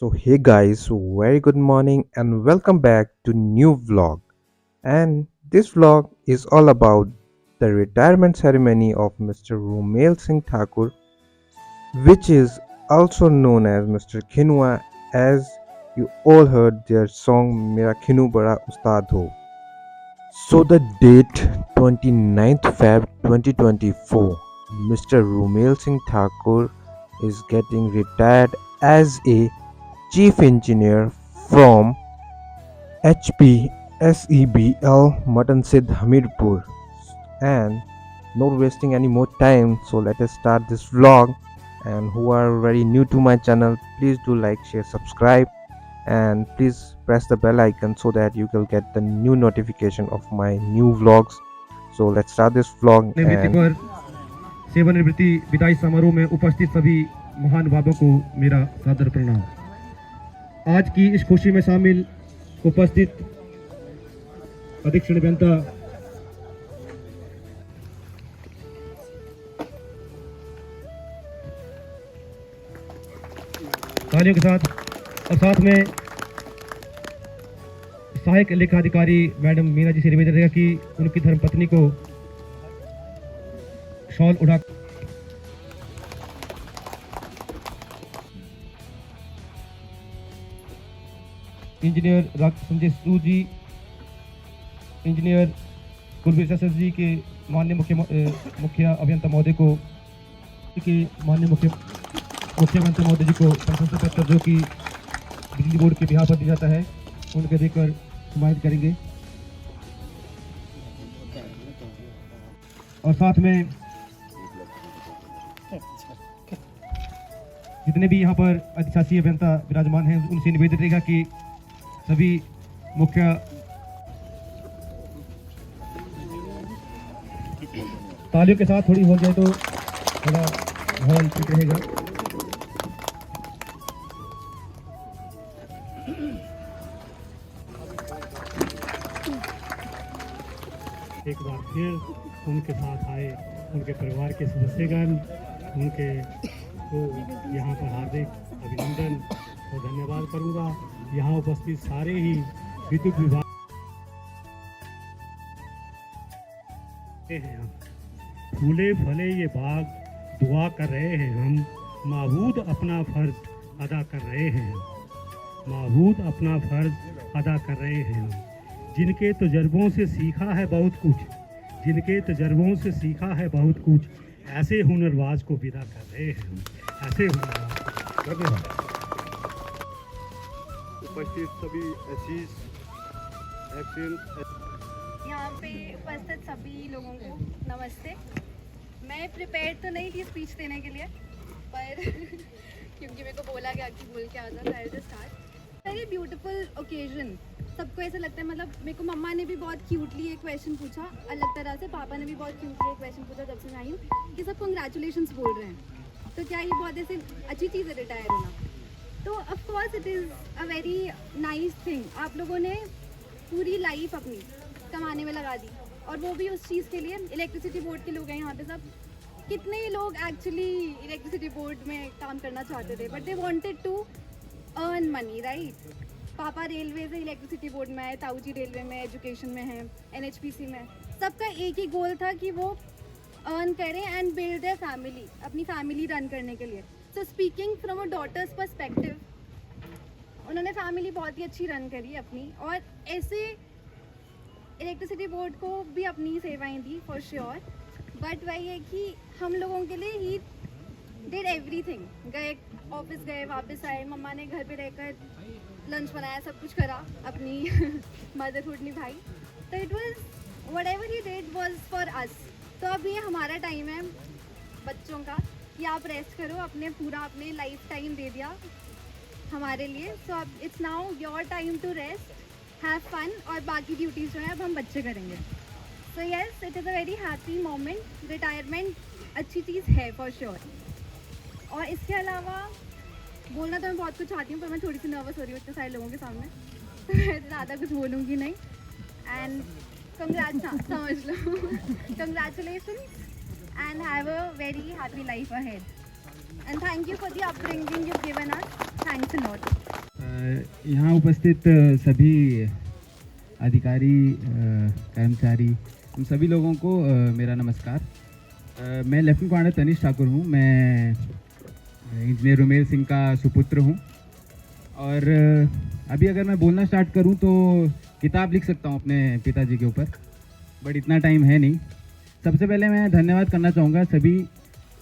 So hey guys, very good morning and welcome back to new vlog. And this vlog is all about the retirement ceremony of Mr. Rumail Singh Thakur, which is also known as Mr. Khinua, as you all heard their song Mera Khinu Bada Ustad Ho. So the date 29th Feb 2024, Mr. Rumail Singh Thakur is getting retired as a chief engineer from HPSEBL Mutton Hamirpur. And not wasting any more time, so let us start this vlog. And who are very new to my channel, please do like, share, subscribe, and please press the bell icon so that you will get the new notification of my new vlogs. So let's start this vlog. निवृत्ति And पर सेवानिवृत्ति विदाई समारोह में उपस्थित सभी महानुभावों को मेरा सादर प्रणाम। आज की इस खुशी में शामिल उपस्थित अधीक्षण अभियंता तालियों के साथ और साथ में सहायक लेखाधिकारी मैडम मीना जी से निवेदन रहेगा कि उनकी धर्मपत्नी को शॉल उड़ा इंजीनियर संजय सूद जी, इंजीनियर कुलवीर सर जी के माननीय मुख्य अभियंता महोदय को के माननीय मुख्य अभियंता महोदय जी को प्रशंसा पत्र जो कि बिजली बोर्ड के बिहार पर दिया जाता है उनके देकर सम्मानित करेंगे। और साथ में जितने भी यहाँ पर अधिशासी अभियंता विराजमान हैं उनसे निवेदन रहेगा कि सभी मुख्य तालियों के साथ थोड़ी हो जाए तो थोड़ा माहौल ठीक रहेगा। एक बार फिर उनके साथ आए उनके परिवार के सदस्यगण उनके को यहाँ पर हार्दिक अभिनंदन और धन्यवाद करूँगा। यहाँ उपस्थित सारे ही विद्युत विभाग हैं, हम फूले फले ये बाग दुआ कर रहे हैं, हम माबूद अपना फर्ज अदा कर रहे हैं, माबूद अपना फर्ज अदा कर रहे हैं हम। जिनके तजर्बों से सीखा है बहुत कुछ, जिनके तजर्बों से सीखा है बहुत कुछ, ऐसे हुनरबाज को विदा कर रहे हैं हम, ऐसे हुनरबाज। उपस्थित सभी अजीज यहाँ पे उपस्थित सभी लोगों को नमस्ते। मैं प्रिपेयर तो नहीं थी स्पीच देने के लिए, पर क्योंकि मेरे को बोला गया कि बोल के आना, I will start. Very beautiful occasion. सबको ऐसा लगता है, मतलब मेरे को मम्मा ने भी बहुत क्यूटली एक क्वेश्चन पूछा अलग तरह से, पापा ने भी बहुत क्यूटली एक क्वेश्चन पूछा जब से मैं आई हूँ कि सब कंग्रेचुलेशंस बोल रहे हैं, तो क्या ये बहुत ऐसे अच्छी चीज़ है रिटायर होना? तो of course it is a very nice thing. आप लोगों ने पूरी लाइफ अपनी कमाने में लगा दी, और वो भी उस चीज़ के लिए। इलेक्ट्रिसिटी बोर्ड के लोग हैं यहाँ पे सब, कितने लोग एक्चुअली इलेक्ट्रिसिटी बोर्ड में काम करना चाहते थे, but they wanted to earn money, right? पापा रेलवे से इलेक्ट्रिसिटी बोर्ड में है, ताऊ जी रेलवे में एजुकेशन में है, एनएचपीसी में। सबका एक ही गोल था कि वो अर्न करें एंड बिल्ड देयर फैमिली, अपनी फैमिली रन करने के लिए। So speaking from a daughter's perspective, उन्होंने फैमिली बहुत ही अच्छी रन करी अपनी, और ऐसे इलेक्ट्रिसिटी बोर्ड को भी अपनी सेवाएं दी फॉर श्योर। बट वही है कि हम लोगों के लिए ही डिड एवरीथिंग। गए ऑफिस, गए वापस आए, मम्मा ने घर पे रहकर लंच बनाया, सब कुछ करा, अपनी मदरहुड निभाई। तो it was whatever he did was for us. तो अब ये हमारा टाइम है बच्चों का कि आप रेस्ट करो, अपने लाइफ टाइम दे दिया हमारे लिए। सो अब it's now your time to rest, have fun, और बाकी ड्यूटीज़ जो है अब हम बच्चे करेंगे। So yes, it is a very happy moment. Retirement अच्छी चीज़ है फॉर श्योर। और इसके अलावा बोलना तो मैं बहुत कुछ चाहती हूँ, पर मैं थोड़ी सी नर्वस हो रही हूँ इतने सारे लोगों के सामने, तो मैं ज़्यादा कुछ बोलूँगी नहीं। एंड कंग्रेट्स, हाँ समझ लो, congratulation and have a very happy life ahead. And thank you for the upbringing you've given us. Thanks a lot. यहाँ उपस्थित सभी अधिकारी, कर्मचारी, उन सभी लोगों को मेरा नमस्कार। मैं लेफ्टिनेंट कमांडर तनिष ठाकुर हूँ। मैं इंजीनियर रोमेल सिंह का सुपुत्र हूँ। और अभी अगर मैं बोलना स्टार्ट करूँ तो किताब लिख सकता हूँ अपने पिताजी के ऊपर, बट इतना टाइम है नहीं। सबसे पहले मैं धन्यवाद करना चाहूँगा सभी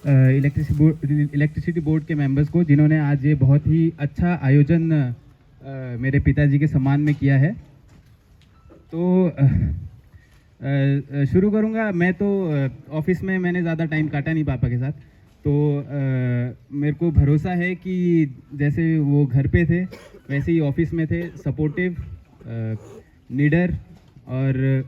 इलेक्ट्रिसिटी बोर्ड के मेंबर्स को, जिन्होंने आज ये बहुत ही अच्छा आयोजन मेरे पिताजी के सम्मान में किया है। तो शुरू करूँगा। मैं तो ऑफिस में मैंने ज़्यादा टाइम काटा नहीं पापा के साथ, तो मेरे को भरोसा है कि जैसे वो घर पे थे वैसे ही ऑफिस में थे, सपोर्टिव, नीडर और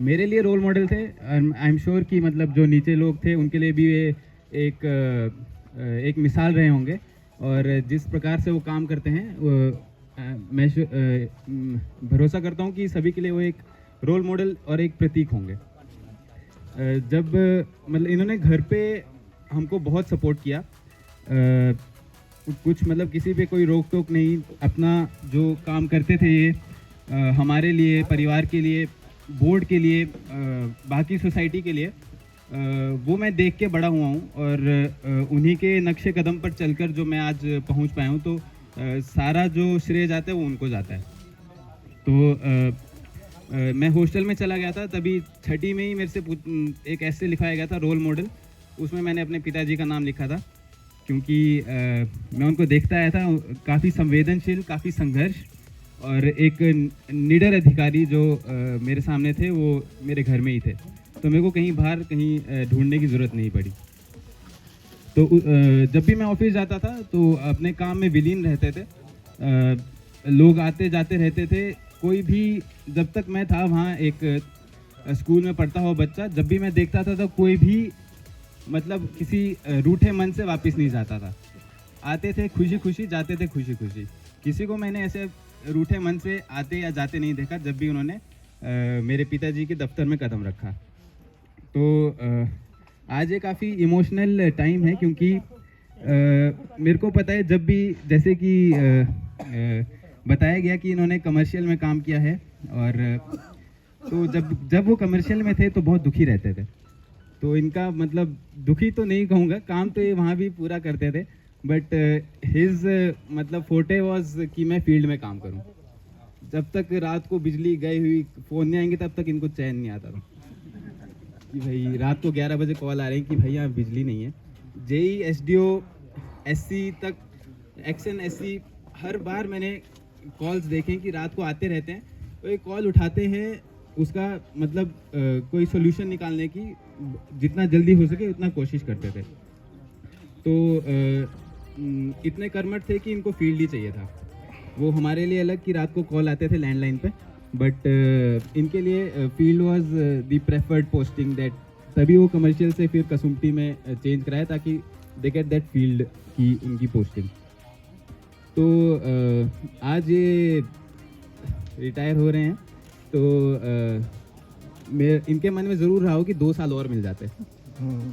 मेरे लिए रोल मॉडल थे। आई एम श्योर कि मतलब जो नीचे लोग थे उनके लिए भी ये एक मिसाल रहे होंगे। और जिस प्रकार से वो काम करते हैं मैं भरोसा करता हूँ कि सभी के लिए वो एक रोल मॉडल और एक प्रतीक होंगे। जब मतलब इन्होंने घर पे हमको बहुत सपोर्ट किया, कुछ मतलब किसी पे कोई रोक टोक नहीं, अपना जो काम करते थे ये हमारे लिए, परिवार के लिए, बोर्ड के लिए, बाकी सोसाइटी के लिए, वो मैं देख के बड़ा हुआ हूँ। और उन्हीं के नक्शे कदम पर चलकर जो मैं आज पहुँच पाया हूँ, तो सारा जो श्रेय जाता है वो उनको जाता है। तो मैं हॉस्टल में चला गया था, तभी छठी में ही मेरे से एक ऐसे लिखाया गया था रोल मॉडल, उसमें मैंने अपने पिताजी का नाम लिखा था, क्योंकि मैं उनको देखता आया था, काफ़ी संवेदनशील, काफ़ी संघर्ष और एक निडर अधिकारी जो मेरे सामने थे, वो मेरे घर में ही थे। तो मेरे को कहीं बाहर कहीं ढूंढने की ज़रूरत नहीं पड़ी। तो जब भी मैं ऑफिस जाता था तो अपने काम में विलीन रहते थे। लोग आते जाते रहते थे। कोई भी, जब तक मैं था वहाँ, एक स्कूल में पढ़ता हुआ बच्चा, जब भी मैं देखता था तो कोई भी मतलब किसी रूठे मन से वापस नहीं जाता था। आते थे खुशी खुशी, जाते थे खुशी खुशी। किसी को मैंने ऐसे रूठे मन से आते या जाते नहीं देखा जब भी उन्होंने मेरे पिताजी के दफ्तर में कदम रखा। तो आज ये काफ़ी इमोशनल टाइम है, क्योंकि मेरे को पता है, जब भी जैसे कि बताया गया कि इन्होंने कमर्शियल में काम किया है, और तो जब वो कमर्शियल में थे तो बहुत दुखी रहते थे। तो इनका मतलब दुखी तो नहीं कहूँगा, काम तो ये वहाँ भी पूरा करते थे, बट हिज मतलब फोटे वॉज कि मैं फील्ड में काम करूँ। जब तक रात को बिजली गई हुई फ़ोन नहीं आएंगे तब तक इनको चैन नहीं आता था कि भाई रात को 11 बजे कॉल आ रहे हैं कि भाई यहाँ बिजली नहीं है। जेई, एसडीओ, एससी तक, एक्शन एससी, हर बार मैंने कॉल्स देखे कि रात को आते रहते हैं, तो एक कॉल उठाते हैं, उसका मतलब कोई सोल्यूशन निकालने की जितना जल्दी हो सके उतना कोशिश करते थे। तो इतने कर्मठ थे कि इनको फील्ड ही चाहिए था। वो हमारे लिए अलग कि रात को कॉल आते थे लैंडलाइन पे, बट इनके लिए field was the preferred posting that, तभी वो कमर्शियल से फिर कसुम्पटी में चेंज कराया ताकि दे गेट दैट फील्ड की इनकी पोस्टिंग। तो आज ये रिटायर हो रहे हैं, तो मैं इनके मन में ज़रूर रहा हो कि 2 साल और मिल जाते,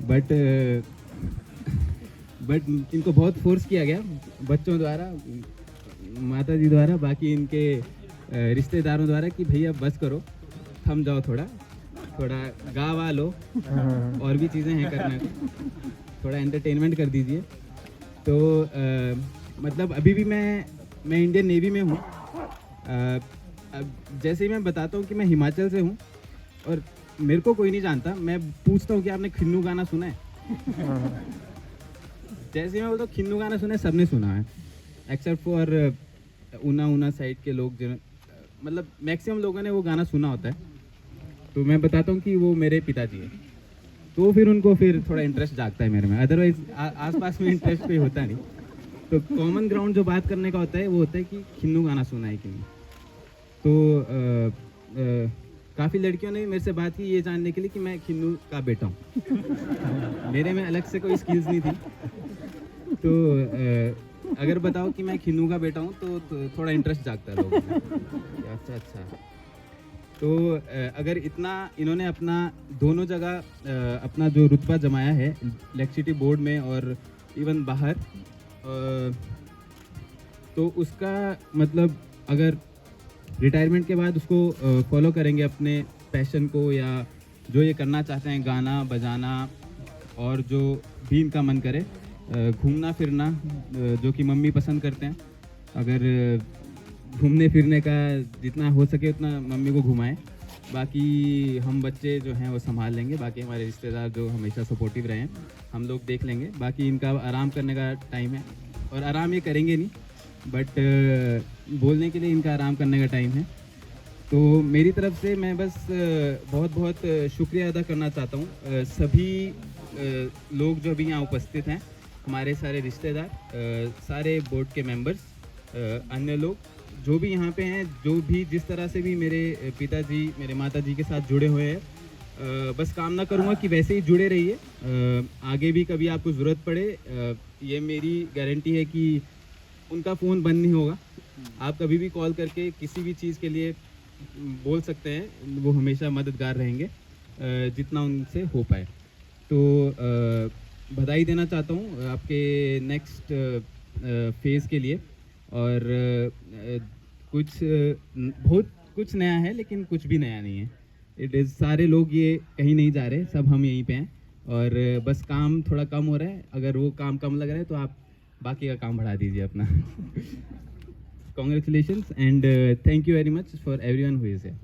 बट इनको बहुत फोर्स किया गया बच्चों द्वारा, माता जी द्वारा, बाकी इनके रिश्तेदारों द्वारा कि भैया बस करो, थम जाओ, थोड़ा गा वा लो, और भी चीज़ें हैं करने को, थोड़ा एंटरटेनमेंट कर दीजिए। तो मतलब अभी भी मैं इंडियन नेवी में हूँ। अब जैसे ही मैं बताता हूँ कि मैं हिमाचल से हूँ और मेरे को कोई नहीं जानता, मैं पूछता हूँ कि आपने खिन्नू गाना सुना है? जैसे ही मैं बोलता हूँ खिन्नू गाना सुना है, सबने सुना है एक्सेप्ट फॉर ऊना साइड के लोग, जो मतलब मैक्सिमम लोगों ने वो गाना सुना होता है। तो मैं बताता हूँ कि वो मेरे पिताजी है, तो फिर उनको फिर थोड़ा इंटरेस्ट जागता है मेरे में, अदरवाइज आसपास में इंटरेस्ट कोई होता नहीं। तो कॉमन ग्राउंड जो बात करने का होता है वो होता है कि खिन्नू गाना सुना है कि नहीं। तो काफ़ी लड़कियों ने मेरे से बात की ये जानने के लिए कि मैं खिन्नू का बेटा हूँ। मेरे में अलग से कोई स्किल्स नहीं थी, तो अगर बताओ कि मैं खिन्नू का बेटा हूँ तो थोड़ा इंटरेस्ट जागता है लोगों में। अच्छा। तो अगर इतना इन्होंने अपना दोनों जगह अपना जो रुतबा जमाया है इलेक्ट्रिसिटी बोर्ड में और इवन बाहर, तो उसका मतलब अगर रिटायरमेंट के बाद उसको फॉलो करेंगे अपने पैशन को, या जो ये करना चाहते हैं, गाना बजाना, और जो भी इनका मन करे, घूमना फिरना, जो कि मम्मी पसंद करते हैं, अगर घूमने फिरने का जितना हो सके उतना मम्मी को घुमाएं। बाकी हम बच्चे जो हैं वो संभाल लेंगे, बाकी हमारे रिश्तेदार जो हमेशा सपोर्टिव रहे हैं हम लोग देख लेंगे। बाकी इनका आराम करने का टाइम है, और आराम ये करेंगे नहीं, बट बोलने के लिए इनका आराम करने का टाइम है। तो मेरी तरफ से मैं बस बहुत बहुत शुक्रिया अदा करना चाहता हूँ सभी लोग जो अभी यहाँ उपस्थित हैं, हमारे सारे रिश्तेदार, सारे बोर्ड के मेंबर्स, अन्य लोग जो भी यहाँ पे हैं, जो भी जिस तरह से भी मेरे पिताजी मेरे माताजी के साथ जुड़े हुए हैं। बस कामना करूँगा कि वैसे ही जुड़े रहिए, आगे भी कभी आपको ज़रूरत पड़े, ये मेरी गारंटी है कि उनका फ़ोन बंद नहीं होगा। आप कभी भी कॉल करके किसी भी चीज़ के लिए बोल सकते हैं, वो हमेशा मददगार रहेंगे जितना उनसे हो पाए। तो बधाई देना चाहता हूँ आपके नेक्स्ट फेज़ के लिए। और कुछ बहुत कुछ नया है, लेकिन कुछ भी नया नहीं है। इट इज़ सारे लोग ये कहीं नहीं जा रहे, सब हम यहीं पे हैं, और बस काम थोड़ा कम हो रहा है। अगर वो काम कम लग रहा है तो आप बाकी का काम बढ़ा दीजिए अपना। Congratulations and thank you very much for everyone who is here.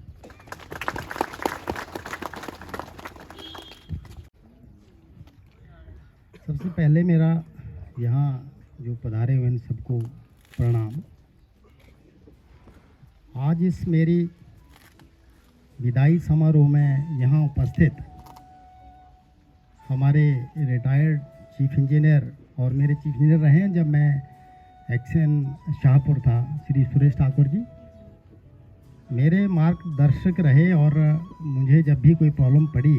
सबसे पहले मेरा यहाँ जो पधारे हुए इन सबको प्रणाम। आज इस मेरी विदाई समारोह में यहाँ उपस्थित हमारे रिटायर्ड चीफ इंजीनियर और मेरे चीफ इंजीनियर रहे हैं जब मैं एक्शन शाहपुर था, श्री सुरेश ठाकुर जी मेरे मार्गदर्शक रहे, और मुझे जब भी कोई प्रॉब्लम पड़ी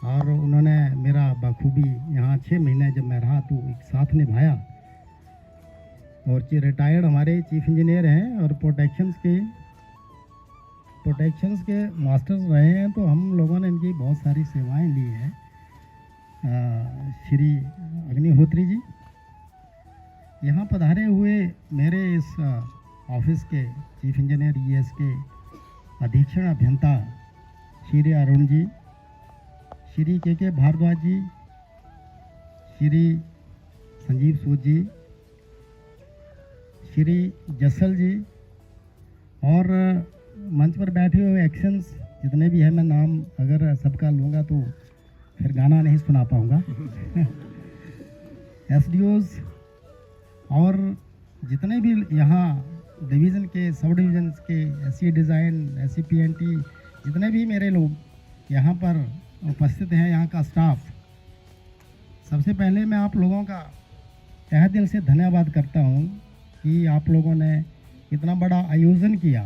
और उन्होंने मेरा बखूबी यहाँ 6 महीने जब मैं रहा तो एक साथ निभाया। और रिटायर्ड हमारे चीफ इंजीनियर हैं और प्रोटेक्शंस के मास्टर्स रहे हैं, तो हम लोगों ने इनकी बहुत सारी सेवाएं ली हैं। श्री अग्निहोत्री जी यहाँ पधारे हुए मेरे इस ऑफिस के चीफ इंजीनियर ईएस के अधीक्षण अभियंता श्री अरुण जी, श्री के भारद्वाज जी, श्री संजीव सूद जी, श्री जसल जी, और मंच पर बैठे हुए एक्शंस जितने भी हैं, मैं नाम अगर सबका लूँगा तो फिर गाना नहीं सुना पाऊँगा। एसडीओज और जितने भी यहाँ डिवीज़न के, सब डिवीज़न के, एससी डिज़ाइन, एससी पीएनटी, जितने भी मेरे लोग यहाँ पर उपस्थित हैं, यहाँ का स्टाफ, सबसे पहले मैं आप लोगों का तहे दिल से धन्यवाद करता हूँ कि आप लोगों ने इतना बड़ा आयोजन किया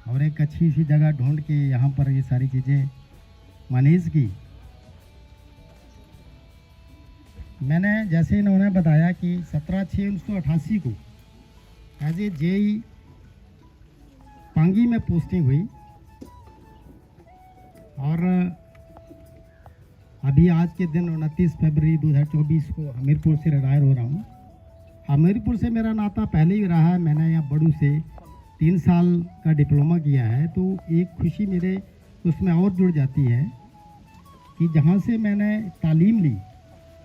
और एक अच्छी सी जगह ढूंढ के यहाँ पर ये सारी चीज़ें मैनेज की। मैंने जैसे इन्होंने बताया कि 17/6/1988 को एज ए जेई पांगी में पोस्टिंग हुई, और अभी आज के दिन 29 फरवरी 2024 को हमीरपुर से रिटायर हो रहा हूँ। हमीरपुर से मेरा नाता पहले ही रहा है, मैंने यहाँ बड़ू से 3 साल का डिप्लोमा किया है, तो एक खुशी मेरे उसमें और जुड़ जाती है कि जहाँ से मैंने तालीम ली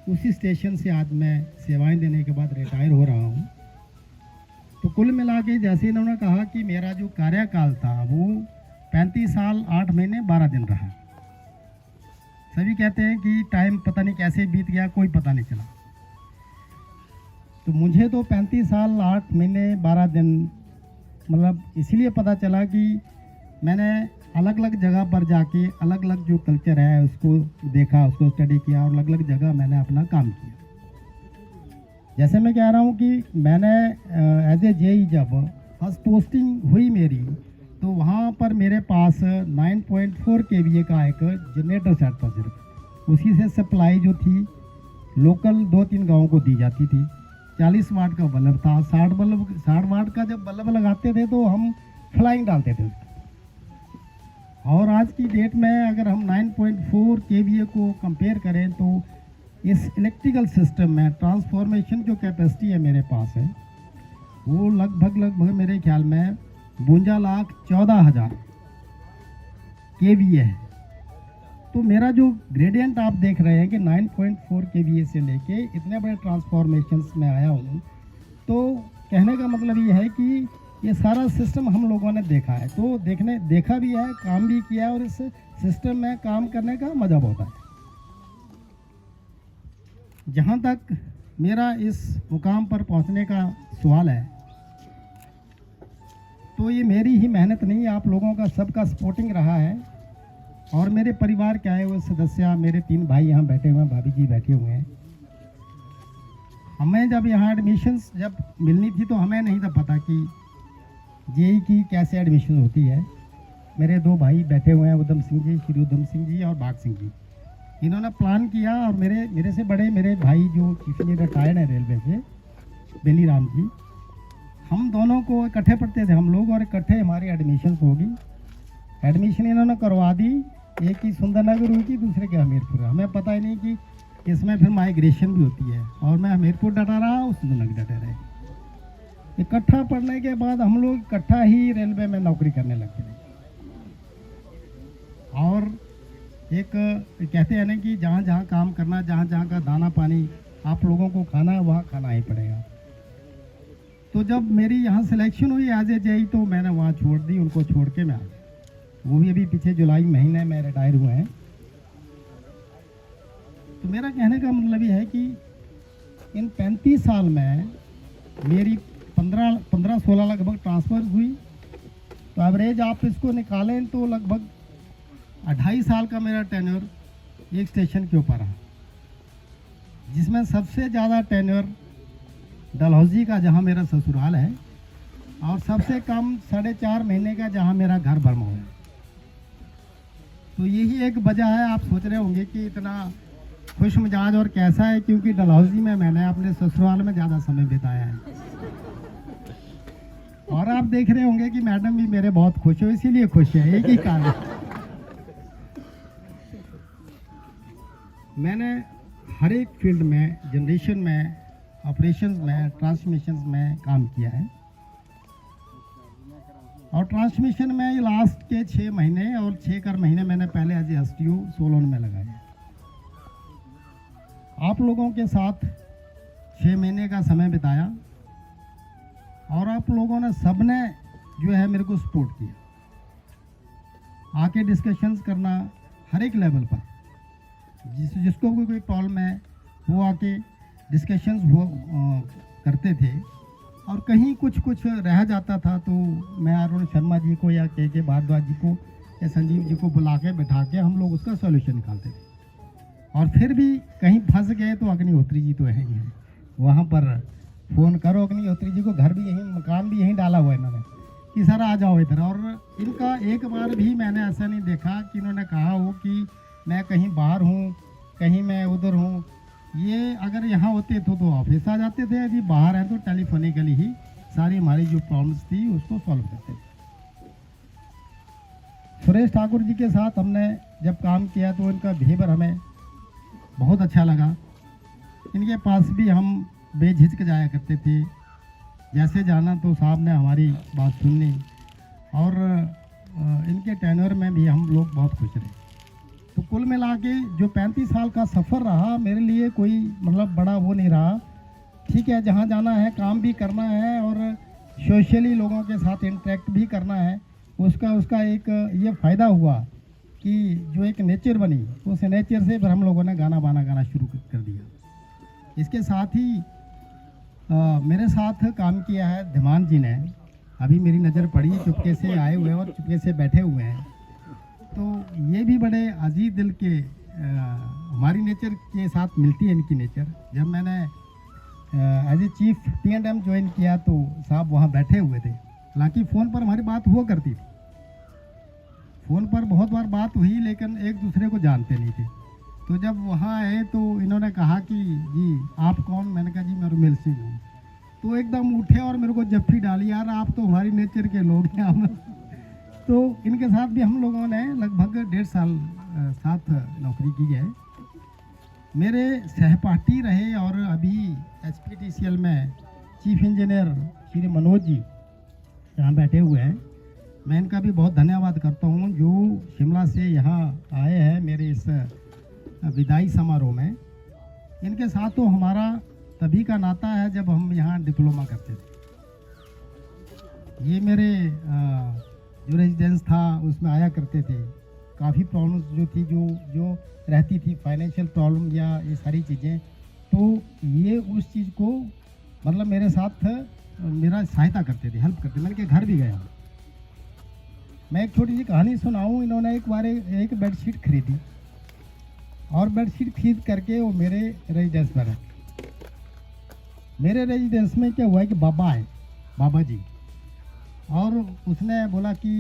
उसी स्टेशन से आज मैं सेवाएं देने के बाद रिटायर हो रहा हूँ। तो कुल मिला के जैसे इन्होंने कहा कि मेरा जो कार्यकाल था वो 35 साल 8 महीने 12 दिन रहा। सभी कहते हैं कि टाइम पता नहीं कैसे बीत गया, कोई पता नहीं चला। तो मुझे तो 35 साल 8 महीने 12 दिन मतलब इसलिए पता चला कि मैंने अलग अलग जगह पर जाके अलग अलग जो कल्चर है उसको देखा, उसको स्टडी किया, और अलग अलग जगह मैंने अपना काम किया। जैसे मैं कह रहा हूँ कि मैंने एज ए जेई जब फर्स्ट पोस्टिंग हुई मेरी, तो वहाँ पर मेरे पास 9.4 kVA का एक जनरेटर सेट था सिर्फ। उसी से सप्लाई जो थी लोकल 2-3 गाँवों को दी जाती थी। 40 वाट का बल्ब था, 60 वाट का जब बल्ब लगाते थे तो हम फ्लाइंग डालते थे। और आज की डेट में अगर हम 9.4 kVA को कंपेयर करें तो इस इलेक्ट्रिकल सिस्टम में ट्रांसफॉर्मेशन जो कैपेसिटी है मेरे पास है वो लगभग मेरे ख्याल में 52,14,000 KVA है। तो मेरा जो ग्रेडियंट आप देख रहे हैं कि 9.4 KVA से लेके इतने बड़े ट्रांसफॉर्मेशंस में आया हूँ। तो कहने का मतलब ये है कि ये सारा सिस्टम हम लोगों ने देखा है, तो देखा भी है, काम भी किया है, और इस सिस्टम में काम करने का मज़ा बहुत है। जहाँ तक मेरा इस मुकाम पर पहुँचने का सवाल है, तो ये मेरी ही मेहनत नहीं, आप लोगों का सबका सपोर्टिंग रहा है। और मेरे परिवार के आए हुए सदस्य, मेरे 3 भाई यहाँ बैठे हुए हैं, भाभी जी बैठे हुए हैं। हमें जब यहाँ एडमिशन्स जब मिलनी थी तो हमें नहीं था पता कि जेई की कैसे एडमिशन होती है। मेरे 2 भाई बैठे हुए हैं, उधम सिंह जी, श्री उधम सिंह जी और बाग सिंह जी, इन्होंने प्लान किया। और मेरे से बड़े मेरे भाई जो चीफ इंजीनियर रिटायर्ड है रेलवे से, बेली राम जी, हम दोनों को इकट्ठे पढ़ते थे हम लोग, और इकट्ठे हमारी एडमिशन होगी। एडमिशन इन्होंने करवा दी, एक की सुंदरनगर हुई थी, दूसरे की हमीरपुर। हमें पता ही नहीं कि इसमें फिर माइग्रेशन भी होती है, और मैं हमीरपुर डटा रहा, वो सुंदरनगर डटे रहे। इकट्ठा पढ़ने के बाद हम लोग इकट्ठा ही रेलवे में नौकरी करने लग गए। और एक कहते हैं ना कि जहाँ जहाँ काम करना, जहाँ जहाँ का दाना पानी आप लोगों को खाना है, वहाँ खाना ही पड़ेगा। तो जब मेरी यहाँ सिलेक्शन हुई एज ए जेई, तो मैंने वहाँ छोड़ दी, उनको छोड़ के मैं आ गया। वो भी अभी पीछे जुलाई महीने में रिटायर हुए हैं। तो मेरा कहने का मतलब ये है कि इन 35 साल में मेरी 15-16 लगभग ट्रांसफ़र हुई। तो एवरेज आप इसको निकालें तो लगभग 2.5 साल का मेरा टेन्योर एक स्टेशन के ऊपर रहा, जिसमें सबसे ज़्यादा टेन्योर डलहौजी का, जहाँ मेरा ससुराल है, और सबसे कम 4.5 महीने का, जहाँ मेरा घर भरमौ है। तो यही एक वजह है। आप सोच रहे होंगे कि इतना खुश मिजाज और कैसा है, क्योंकि डलहौजी में मैंने अपने ससुराल में ज़्यादा समय बिताया है। और आप देख रहे होंगे कि मैडम भी मेरे बहुत खुश हो, इसीलिए खुश है, एक ही कारण। मैंने हर एक फील्ड में, जनरेशन में, ऑपरेशंस में, ट्रांसमिशंस में काम किया है। और ट्रांसमिशन में लास्ट के 6 महीने और 6 महीने मैंने पहले एज STO सोलन में लगाया। आप लोगों के साथ 6 महीने का समय बिताया, और आप लोगों ने सबने जो है मेरे को सपोर्ट किया। आके डिस्कशंस करना हर एक लेवल पर, जिसको भी कोई प्रॉब्लम है वो आके डिस्कशंस करते थे। और कहीं कुछ रह जाता था तो मैं अरुण शर्मा जी को या के भारद्वाज जी को या संजीव जी को बुला के बैठा के हम लोग उसका सॉल्यूशन निकालते थे। और फिर भी कहीं फंस गए तो अग्निहोत्री जी तो है ही हैं, वहाँ पर फ़ोन करो अग्निहोत्री जी को, घर भी यहीं, मकान भी यहीं डाला हुआ है इन्होंने, कि सर आ जाओ इधर। और इनका एक बार भी मैंने ऐसा नहीं देखा कि इन्होंने कहा हो कि मैं कहीं बाहर हूँ, कहीं मैं उधर हूँ। ये अगर यहाँ होते तो ऑफिस आ जाते थे, यदि बाहर हैं तो टेलीफोनिकली ही सारी हमारी जो प्रॉब्लम्स थी उसको सॉल्व करते थे। सुरेश ठाकुर जी के साथ हमने जब काम किया तो इनका बिहेवियर हमें बहुत अच्छा लगा। इनके पास भी हम बेझिझक जाया करते थे, जैसे जाना तो साहब ने हमारी बात सुननी। और इनके टेन्योर में भी हम लोग बहुत खुश रहे। तो कुल मिला के जो 35 साल का सफ़र रहा मेरे लिए कोई मतलब बड़ा वो नहीं रहा। ठीक है, जहाँ जाना है काम भी करना है और सोशली लोगों के साथ इंटरेक्ट भी करना है। उसका एक ये फ़ायदा हुआ कि जो एक नेचर बनी, उस नेचर से फिर हम लोगों ने गाना शुरू कर दिया। इसके साथ ही मेरे साथ काम किया है धीमान जी ने, अभी मेरी नज़र पड़ी, चुपके से आए हुए हैं और चुपके से बैठे हुए हैं। तो ये भी बड़े अजीज दिल के, हमारी नेचर के साथ मिलती है इनकी नेचर। जब मैंने as a chief P&M join किया तो साहब वहाँ बैठे हुए थे। हालांकि फ़ोन पर हमारी बात हुआ करती थी, फ़ोन पर बहुत बार बात हुई, लेकिन एक दूसरे को जानते नहीं थे। तो जब वहाँ आए तो इन्होंने कहा कि जी आप कौन? मैंने कहा जी मैं रुमेल सिंह हूँ। तो एकदम उठे और मेरे को जफ्फी डाली, यार आप तो हमारी नेचर के लोग हैं हम। तो इनके साथ भी हम लोगों ने लगभग 1.5 साल साथ नौकरी की है। मेरे सहपाठी रहे और अभी HPTCL में चीफ इंजीनियर श्री मनोज जी यहाँ बैठे हुए हैं, मैं इनका भी बहुत धन्यवाद करता हूँ जो शिमला से यहाँ आए हैं मेरे इस विदाई समारोह में। इनके साथ तो हमारा तभी का नाता है जब हम यहाँ डिप्लोमा करते थे। ये मेरे जो रेजिडेंस था उसमें आया करते थे। काफ़ी प्रॉब्लम्स जो थी जो रहती थी, फाइनेंशियल प्रॉब्लम या ये सारी चीज़ें, तो ये उस चीज़ को मतलब मेरे साथ मेरा सहायता करते थे, हेल्प करते। मैं इनके घर भी गया। मैं एक छोटी सी कहानी सुनाऊं। इन्होंने एक बार एक बेडशीट खरीदी और बेडशीट खरीद करके वो मेरे रेजिडेंस पर है। मेरे रेजिडेंस में क्या हुआ है कि बाबा है, बाबा जी, और उसने बोला कि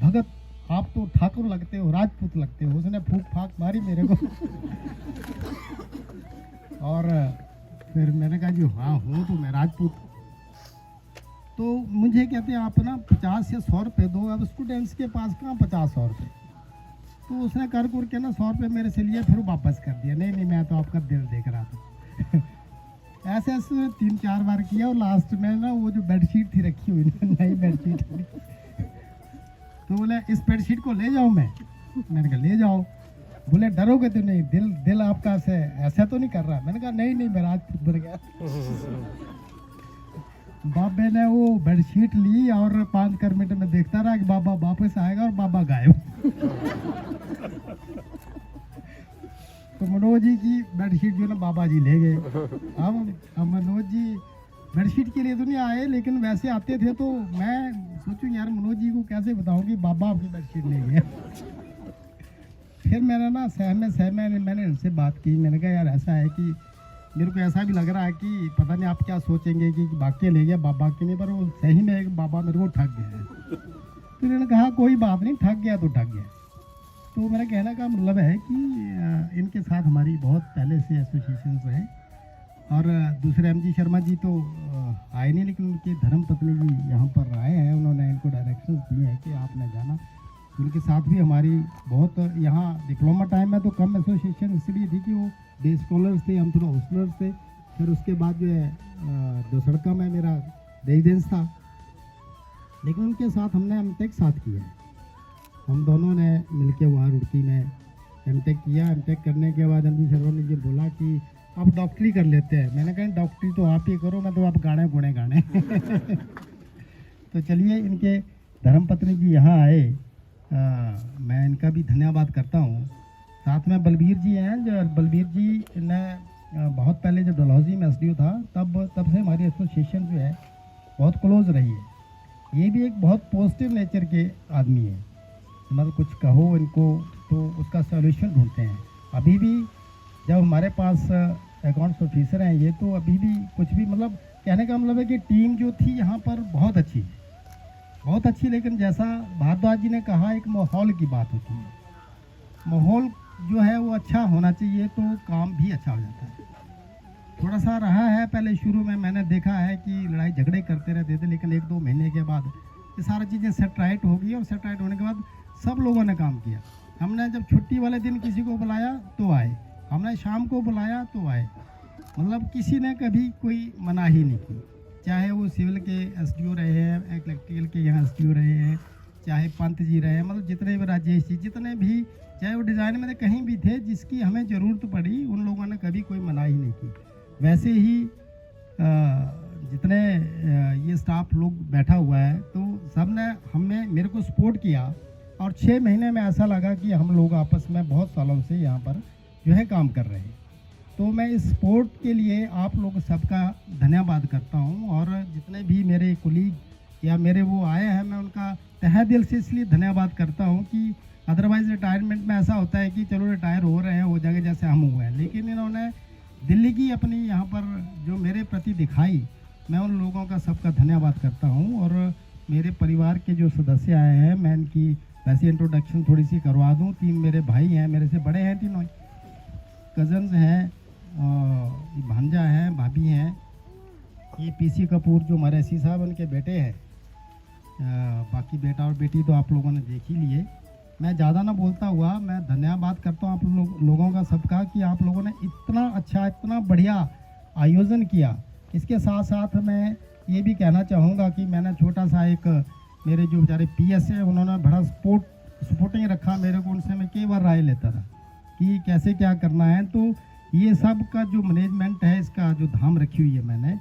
भगत आप तो ठाकुर लगते हो, राजपूत लगते हो। उसने फूक फाक मारी मेरे को और फिर मैंने कहा जी हाँ हूँ तो मैं राजपूत। तो मुझे कहते हैं आप ना 50 या 100 रुपये दो। अब स्टूडेंट्स के पास कहाँ 50-100 रुपये। तो उसने कर के ना 100 रुपये मेरे से लिए, फिर वो वापस कर दिया। नहीं मैं तो आपका दिल देख रहा था ऐसे ऐसे 3-4 बार किया और लास्ट में ना वो जो बेडशीट थी रखी हुई नई बेडशीट तो बोले इस बेडशीट को ले जाऊँ मैंने कहा ले जाओ। बोले डरोगे तो नहीं, दिल आपका ऐसा तो नहीं कर रहा। मैंने कहा नहीं मैं राजपूत बन गया बाबे ने वो बेडशीट ली और 5 मिनट में देखता रहा कि बाबा वापस आएगा और बाबा गायब तो मनोज जी की बेडशीट जो ना बाबा जी ले गए। अब मनोज जी बेडशीट के लिए तो नहीं आए, लेकिन वैसे आते थे तो मैं सोचूं यार मनोज जी को कैसे बताऊं कि बाबा आपकी बेडशीट ले गए। फिर मैंने ना सहमे मैंने इनसे बात की। मैंने कहा यार ऐसा है कि मेरे को ऐसा भी लग रहा है कि पता नहीं आप क्या सोचेंगे कि बाकी ले गया बाबा के नहीं, पर वो सही में एक बाबा मेरे को ठग गया है। तो इन्होंने कहा कोई बात नहीं, ठग गया तो ठग गया। तो मेरा कहने का मतलब है कि इनके साथ हमारी बहुत पहले से एसोसिएशंस हैं। और दूसरे एमजी शर्मा जी तो आए नहीं, लेकिन उनके धर्म पत्नी जी यहाँ पर आए हैं। उन्होंने इनको डायरेक्शंस दिए हैं कि आपने जाना। उनके साथ भी हमारी बहुत यहाँ डिप्लोमा टाइम में तो कम एसोसिएशन इसलिए थी कि वो डे स्कॉलर्स थे, हम थोड़ा हॉस्टलर्स थे। फिर उसके बाद जो है दोसड़का में मेरा रेजिडेंस था, लेकिन उनके साथ हमने एमटेक साथ किया। हम दोनों ने मिलके वहाँ रुड़की में एमटेक किया। एमटेक करने के बाद एमजी शर्मा ने जी बोला कि आप डॉक्टरी कर लेते हैं। मैंने कहा डॉक्टरी तो आप ही करो, मैं तो आप गाने गाने तो चलिए इनके धर्मपत्नी जी यहाँ आए, मैं इनका भी धन्यवाद करता हूँ। साथ में बलबीर जी हैं, जो बलबीर जी ने बहुत पहले जब डलहौजी में एसडीओ था तब से हमारी एसोसिएशन जो है बहुत क्लोज रही है। ये भी एक बहुत पॉजिटिव नेचर के आदमी है, मतलब कुछ कहो इनको तो उसका सॉल्यूशन ढूंढते हैं। अभी भी जब हमारे पास अकाउंट्स ऑफिसर हैं ये, तो अभी भी कुछ भी मतलब कहने का मतलब है कि टीम जो थी यहाँ पर बहुत अच्छी है, बहुत अच्छी। लेकिन जैसा भारद्वाज जी ने कहा एक माहौल की बात होती है। माहौल जो है वो अच्छा होना चाहिए तो काम भी अच्छा हो जाता है। थोड़ा सा रहा है पहले शुरू में मैंने देखा है कि लड़ाई झगड़े करते रहते थे, लेकिन 1-2 महीने के बाद ये सारी चीज़ें सेट राइट हो गई और सेट राइट होने के बाद सब लोगों ने काम किया। हमने जब छुट्टी वाले दिन किसी को बुलाया तो आए, हमने शाम को बुलाया तो आए, मतलब किसी ने कभी कोई मनाही नहीं की। चाहे वो सिविल के एसडीओ रहे हैं, इलेक्ट्रिकल के यहाँ एसडीओ रहे हैं, चाहे पंत जी रहे हैं, मतलब जितने भी राजेश जी, जितने भी चाहे वो डिज़ाइन में कहीं भी थे, जिसकी हमें ज़रूरत पड़ी उन लोगों ने कभी कोई मनाही नहीं की। वैसे ही जितने ये स्टाफ लोग बैठा हुआ है तो सब ने हमें मेरे को सपोर्ट किया और 6 महीने में ऐसा लगा कि हम लोग आपस में बहुत सालों से यहाँ पर जो है काम कर रहे हैं। तो मैं इस सपोर्ट के लिए आप लोग सबका धन्यवाद करता हूँ। और जितने भी मेरे कोलीग या मेरे वो आए हैं, मैं उनका तहे दिल से इसलिए धन्यवाद करता हूँ कि अदरवाइज़ रिटायरमेंट में ऐसा होता है कि चलो रिटायर हो रहे हैं, हो जाएगा जैसे हम हुए हैं, लेकिन इन्होंने दिल्ली की अपनी यहाँ पर जो मेरे प्रति दिखाई, मैं उन लोगों का सबका धन्यवाद करता हूँ। और मेरे परिवार के जो सदस्य आए हैं, मैं इनकी वैसे इंट्रोडक्शन थोड़ी सी करवा दूँ। 3 मेरे भाई हैं, मेरे से बड़े हैं, तीनों कज़न्स हैं, भांजा हैं, भाभी हैं। ये पीसी कपूर जो हमारे एसी साहब उनके बेटे हैं। बाकी बेटा और बेटी तो आप लोगों ने देख ही लिए। मैं ज़्यादा ना बोलता हुआ मैं धन्यवाद करता हूँ आप लोगों का सबका कि आप लोगों ने इतना अच्छा, इतना बढ़िया आयोजन किया। इसके साथ साथ मैं ये भी कहना चाहूँगा कि मैंने छोटा सा एक मेरे जो बेचारे पीएस है उन्होंने बड़ा सपोर्टिंग रखा मेरे को, उनसे मैं कई बार राय लेता था कि कैसे क्या करना है। तो ये सब का जो मैनेजमेंट है इसका जो धाम रखी हुई है मैंने,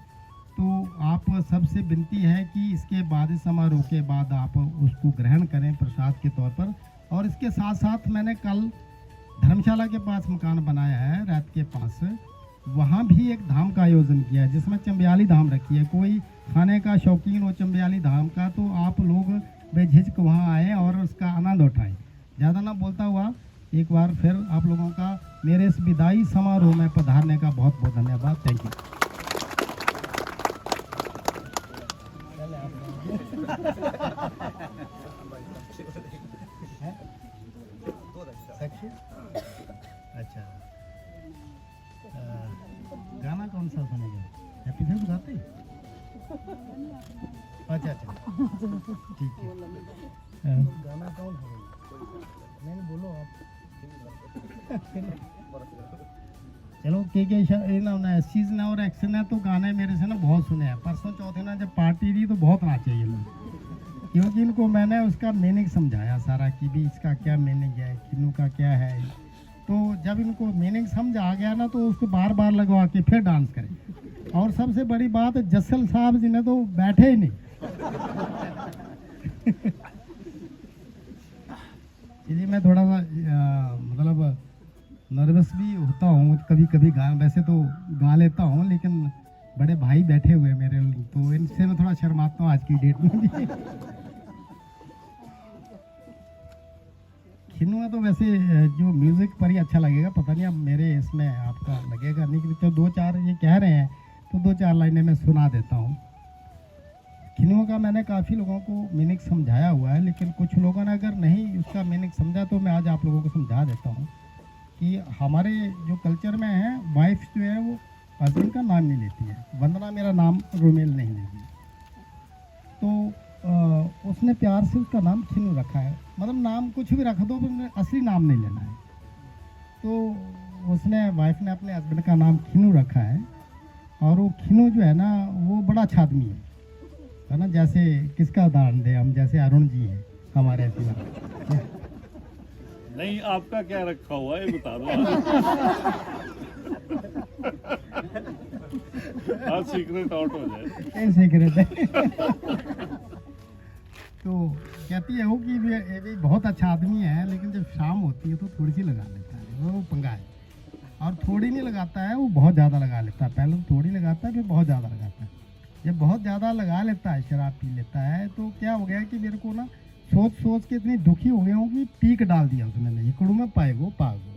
तो आप सबसे विनती है कि इसके बाद इस समारोह के बाद आप उसको ग्रहण करें प्रसाद के तौर पर। और इसके साथ साथ मैंने कल धर्मशाला के पास मकान बनाया है रैत के पास, वहाँ भी एक धाम का आयोजन किया है जिसमें चंबियाली धाम रखी है। कोई खाने का शौकीन हो चंबियाली धाम का तो आप लोग बेझिझक वहाँ आए और उसका आनंद उठाएं। ज़्यादा ना बोलता हुआ एक बार फिर आप लोगों का मेरे इस विदाई समारोह में पधारने का बहुत बहुत धन्यवाद। Thank you. अच्छा, गाना कौन सा सुनेगा? हैप्पी फेस्ट गाते? अच्छा अच्छा, ठीक है। गाना कौन है? नहीं बोलो आप। चलो के ना इस चीज़ ना और एक्शन है तो गाने मेरे से ना बहुत सुने हैं। परसों चौथे ना जब पार्टी थी तो बहुत नाचे ये लोग, क्योंकि इनको मैंने उसका मीनिंग समझाया सारा कि भी इसका क्या मीनिंग है, किन्नू का क्या है। तो जब इनको मीनिंग समझ आ गया ना तो उसको बार बार लगवा के फिर डांस करें। और सबसे बड़ी बात जसल साहब जी ने तो बैठे ही नहीं। इसलिए मैं थोड़ा सा मतलब नर्वस भी होता हूँ कभी कभी। वैसे तो गा लेता हूँ लेकिन बड़े भाई बैठे हुए हैं मेरे, तो इनसे मैं थोड़ा शर्माता हूँ आज की डेट में भी। खिनुआ तो वैसे जो म्यूज़िक पर ही अच्छा लगेगा, पता नहीं अब मेरे इसमें आपका लगेगा नहीं, कि तो दो चार ये कह रहे हैं तो दो चार लाइनें मैं सुना देता हूँ। खिनुआ का मैंने काफ़ी लोगों को मीनिंग समझाया हुआ है, लेकिन कुछ लोगों ने अगर नहीं उसका मीनिंग समझा तो मैं आज आप लोगों को समझा देता हूँ कि हमारे जो कल्चर में है वाइफ जो है वो हस्बैंड का नाम नहीं लेती है। वंदना मेरा नाम रोमेल नहीं लेती, तो उसने प्यार से उसका नाम खिनू रखा है। मतलब नाम कुछ भी रख दो पर असली नाम नहीं लेना है। तो उसने वाइफ ने अपने हस्बैंड का नाम खिनू रखा है। और वो खिनू जो है ना वो बड़ा अच्छा आदमी है ना। जैसे किसका उदाहरण दे हम, जैसे अरुण जी हैं हमारे सिवा। नहीं, आपका क्या रखा हुआ है बता दो। आज सीक्रेट आउट हो जाए। सीक्रेट है। तो कहती है वो कि ये भी बहुत अच्छा आदमी है, लेकिन जब शाम होती है तो थोड़ी सी लगा लेता है, वो पंगा है। और थोड़ी नहीं लगाता है, वो बहुत ज़्यादा लगा लेता है। पहले तो थोड़ी लगाता है फिर बहुत ज़्यादा लगाता है। जब बहुत ज़्यादा लगा लेता है, शराब पी लेता है, तो क्या हो गया कि मेरे को ना सोच सोच के इतनी दुखी हो गया हूँ कि पीक डाल दिया उसने नहीं कड़ू में पाएगो पागो।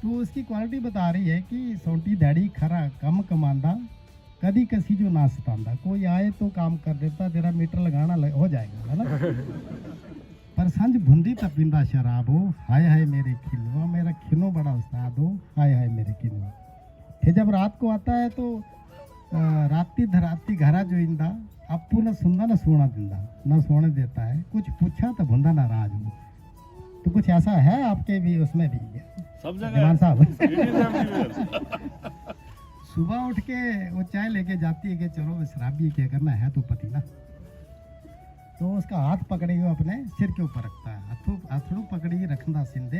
तो उसकी क्वालिटी बता रही है कि सोटी धैड़ी खरा कम कमांदा कदी कसी जो ना सतांदा। कोई आए तो काम कर देता, तेरा मीटर लगाना हो जाएगा, है ना। पर संज भुंदी तपिंदा शराब हो, हाय हाय मेरे खिलवा, मेरा खिनो बड़ा उस्ताद हो, हाय हाय मेरे खिलवा। फिर जब रात को आता है तो राती धराती घरा जो इंदा आपू न सुनदा न सोना दिंदा, न सोने देता है। कुछ पूछा तो भुंदा नाराज हो। तो कुछ ऐसा है आपके भी उसमें भी सब जवान साहब। जगह सुबह उठ के वो चाय लेके जाती है कि चलो शराबी क्या करना है तो पति ना। तो उसका हाथ पकड़े हुए अपने सिर के ऊपर रखता है, हथड़ू पकड़ी रखना सिंधे,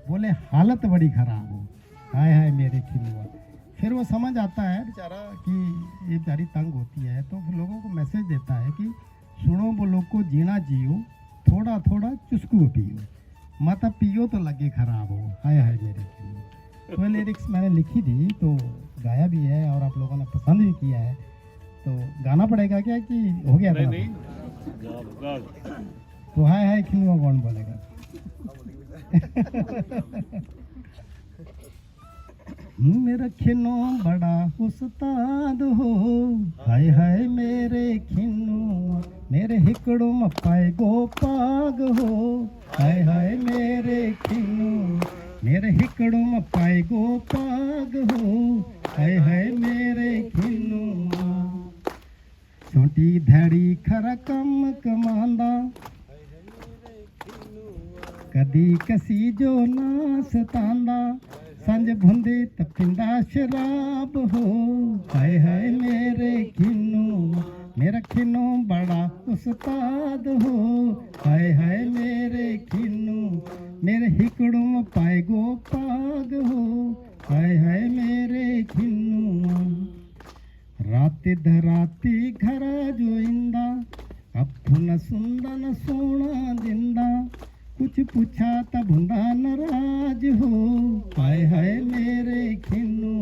बोले हालत बड़ी खराब हो, हाय हाय मेरे खिलवा। फिर वो समझ आता है बेचारा कि ये बेचारी तंग होती है, तो फिर लोगों को मैसेज देता है कि सुनो बोलो को जीना जियो, थोड़ा थोड़ा चुस्कू पियो, मत पियो तो लगे खराब हो, हाय हाय मेरे खिलवा। तो लिरिक्स मैंने लिखी थी तो गाया भी है और आप लोगों ने पसंद भी किया है। तो गाना पड़ेगा क्या कि हो गया था? नहीं तो हाय हाय खिलवा कौन बोलेगा? मेरा खिनो बड़ा उस्ताद हो, हाय हाय मेरे खिनो, मेरे हिकड़ो मपाए गो पाग हो, हाय हाय मेरे खिनो, मेरे हिकड़ो मपाए गो पाग हो, हाय हाय मेरे खिनो। छोटी धड़ी खरा कम कमांदा, कदी कसी जो ना सतांदा, संज भुंदी तपिंदा शराब हो, हाय हाय मेरे खिनो, मेरा खिन्नू बड़ा उस्ताद हो, हाय हाय मेरे खिन्नू, मेरे हिकड़ू में पाए गो पाग हो, हाय हाय मेरे खिन्नू। राति धराती घरा जो इंदा, अप्पू न सुंदा न सोना दिंदा, कुछ पूछा तब हुंदा नाराज हो, हाय हाय मेरे खिन्नू,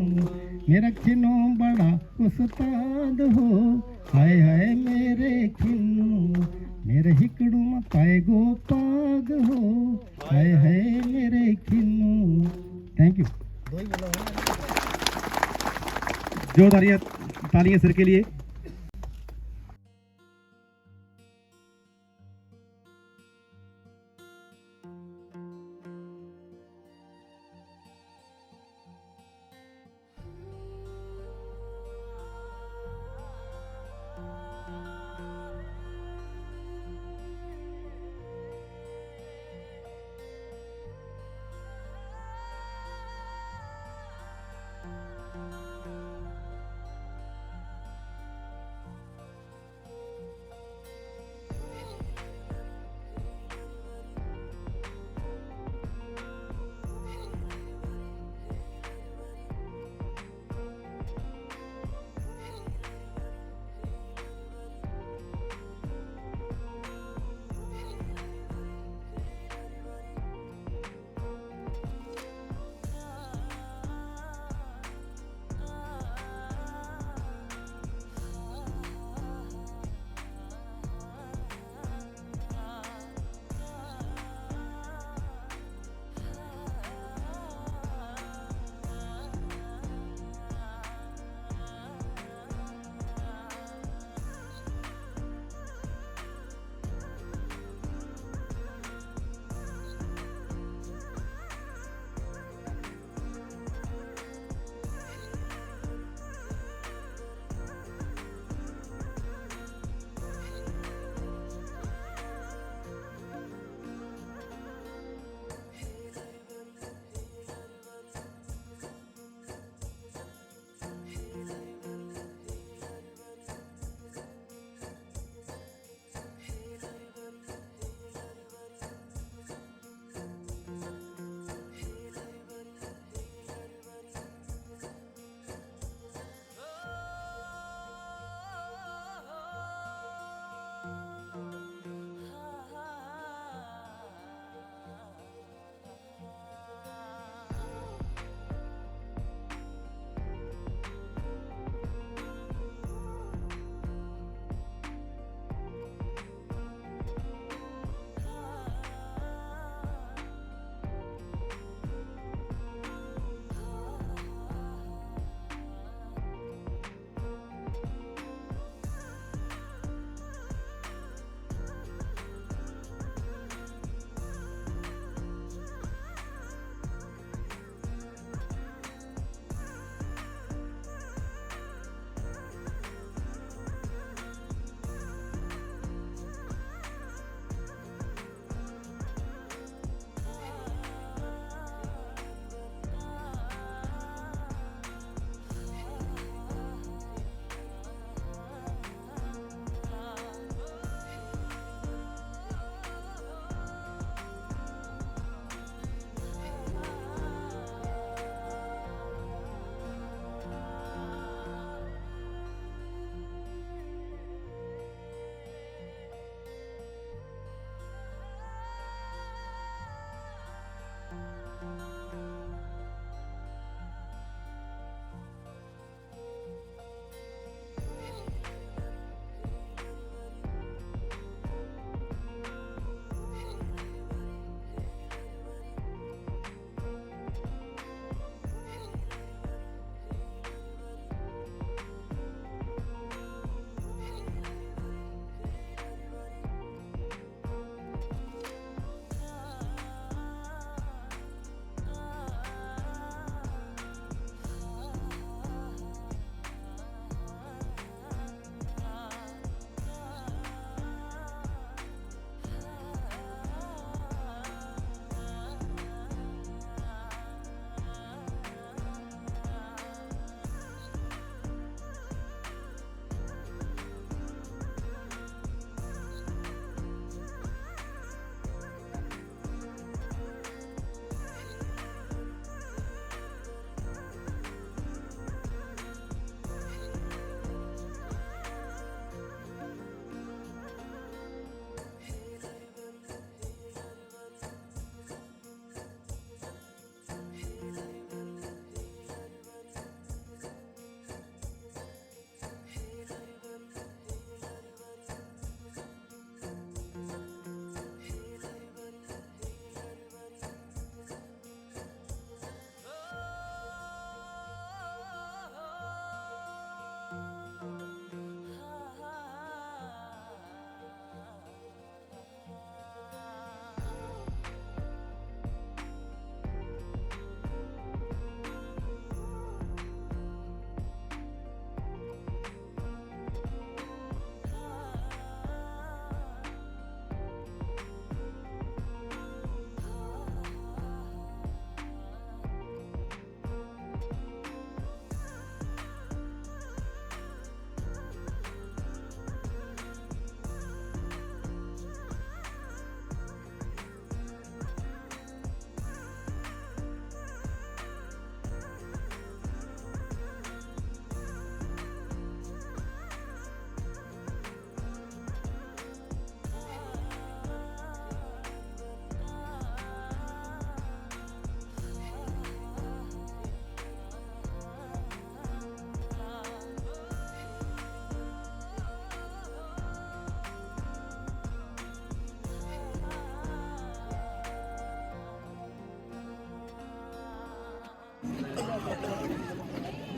मेरा खिन्नू बड़ा उस्ताद हो, हाय हाय मेरे खिन्नू, मेरे हिकड़ू में पाए गो पाग हो, हाय हाय मेरे खिन्नू। Thank you. जोरदार तालियां सर के लिए।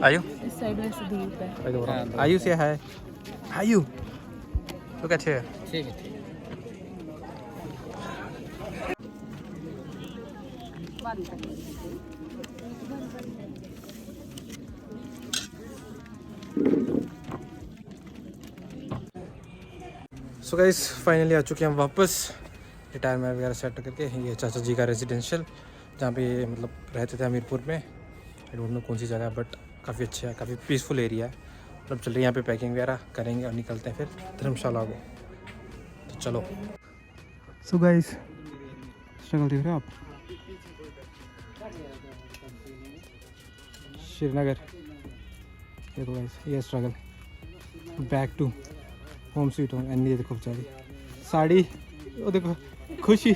आयु इस साइड में से धूप है। आयु से हाय आयु तो कैसे है ठीक है ठीक सो गाइस फाइनली आ चुके हैं हम वापस रिटायरमेंट वगैरह सेट करके। ये चाचा जी का रेजिडेंशियल जहाँ पे मतलब रहते थे हमीरपुर में। आई डोंट नो कौन सी जगह है बट काफ़ी अच्छा है, काफ़ी पीसफुल एरिया है। मतलब चल रही है यहाँ पे पैकिंग वगैरह करेंगे और निकलते हैं फिर धर्मशाला को। तो चलो। सो गाइस स्ट्रगल देख रहे हो आप, श्रीनगर। ये तो गाइस ये struggle back to home sweet home. And ये देखो बेचारी साड़ी, वो देखो खुशी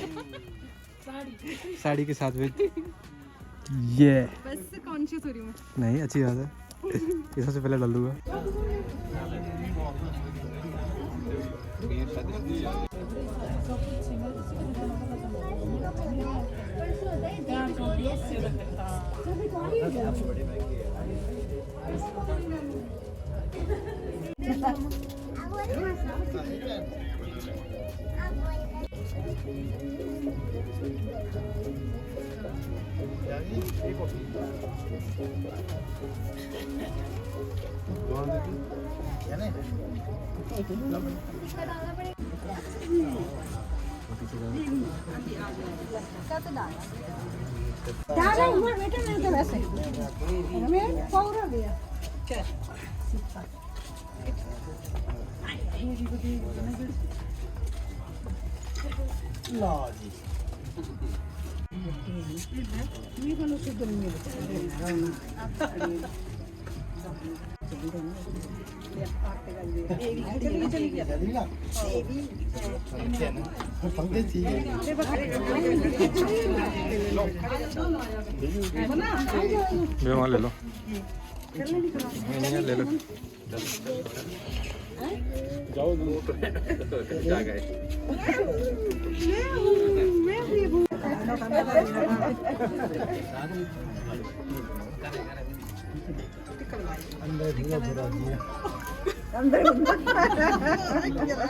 साड़ी के साथ में ये बस कॉन्शियस हो रही हूँ नहीं अच्छी बात है। ये सबसे पहले डाल दूंगा। ले लो ले लो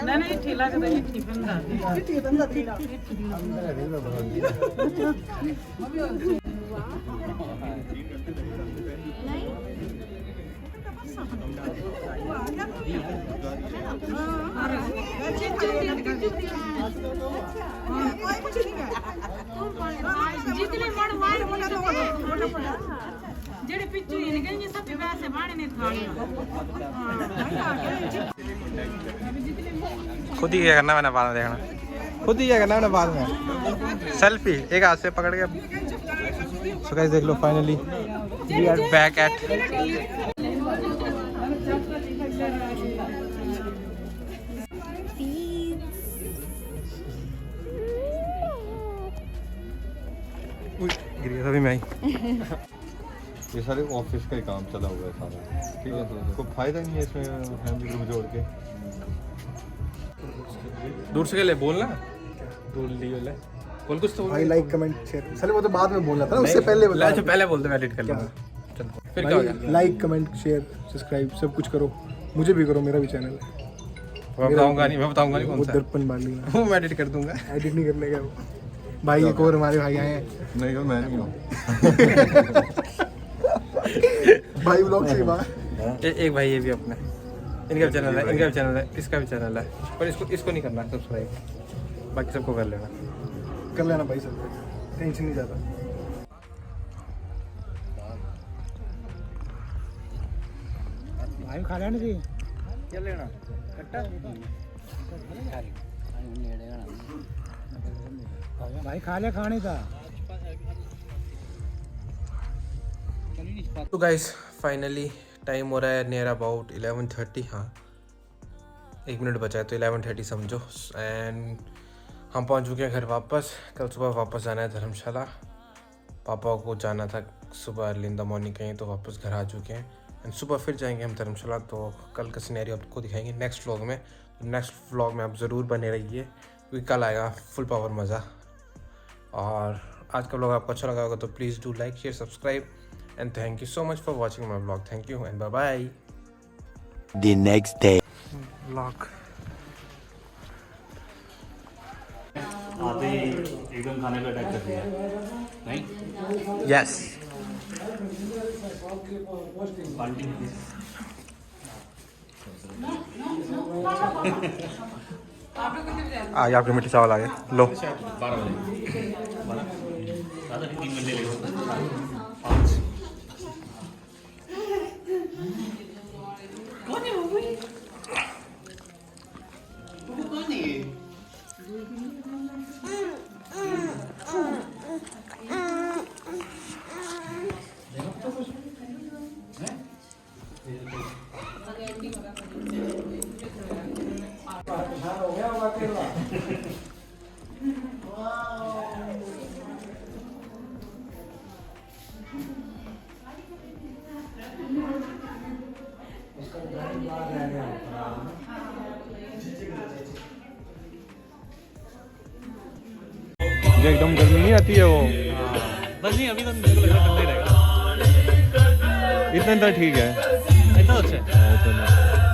नहीं ठेला का दही टिफिन जितने मण मार जेड़े पिच्चू ये निकल ये सब वैसे मारने नहीं थाली खुद ही क्या करना मैंने बाद में देखना, खुद ही क्या करना मैंने बाद में। सेल्फी एक हाथ से पकड़ के। सो गाइस देख लो finally we are back at गिर गया था भी मैं ही। ये सारे ऑफिस का ही काम चला हुआ है सारा, ठीक है। तो कोई फायदा नहीं है इसमें फैमिली ग्रुप जोड़ के। दूर से ले बोलना, दूर लियो ले बोल कुछ तो। भाई लाइक कमेंट शेयर साले वो तो बाद में बोलना था ना, उससे पहले बता। अच्छा पहले बोलते मैं एडिट कर लूंगा। चलो फिर क्या हो गया? लाइक कमेंट शेयर सब्सक्राइब सब कुछ करो, मुझे भी करो, मेरा भी चैनल है। मैं बताऊंगा नहीं कौन वो सा दर्पण बाली ना, वो मैं एडिट कर दूंगा। एडिट नहीं करने का वो। भाई एक और हमारे भाई आए हैं। नहीं मैं नहीं हूँ। भाई ब्लॉग से बात। एक भाई ये भी अपना, इनका भी चैनल है, इनका भी चैनल है, इसका भी चैनल है, पर इसको नहीं करना सब्सक्राइब, बाकी सबको कर लेना। कर लेना भाई सब, टेंशन नहीं ज़्यादा। भाई खा लेना जी, क्या लेना कट्टा भाई खा ले, खाने का। तो गाइस फाइनली टाइम हो रहा है नियर अबाउट 11:30। हाँ 1 मिनट बचा है तो 11:30 समझो। एंड हम पहुंच चुके हैं घर वापस। कल सुबह वापस जाना है धर्मशाला। पापा को जाना था सुबह अर्ली इन द मॉर्निंग कहीं, तो वापस घर आ चुके हैं। एंड सुबह फिर जाएंगे हम धर्मशाला। तो कल का सिनेरियो आपको दिखाएंगे नेक्स्ट व्लॉग में। नेक्स्ट व्लॉग में आप ज़रूर बने रहिए क्योंकि कल आएगा फुल पावर मज़ा। और आज का व्लॉग आपको अच्छा लगा होगा तो please do like share subscribe and thank you so much for watching my vlog. Thank you and bye bye. The next day. Vlog. आते ही एकदम खाने पे अटैक कर दिया नहीं Yes. आज आपके मीठे चावल आ गए लो 12 बजे 3 घंटे लेगा जो एकदम गर्मी नहीं आती है वो बस नहीं अभी तो मेरे को लग रहा है ठंडा ही रहेगा इतना तो ठीक है इतना अच्छा है इतना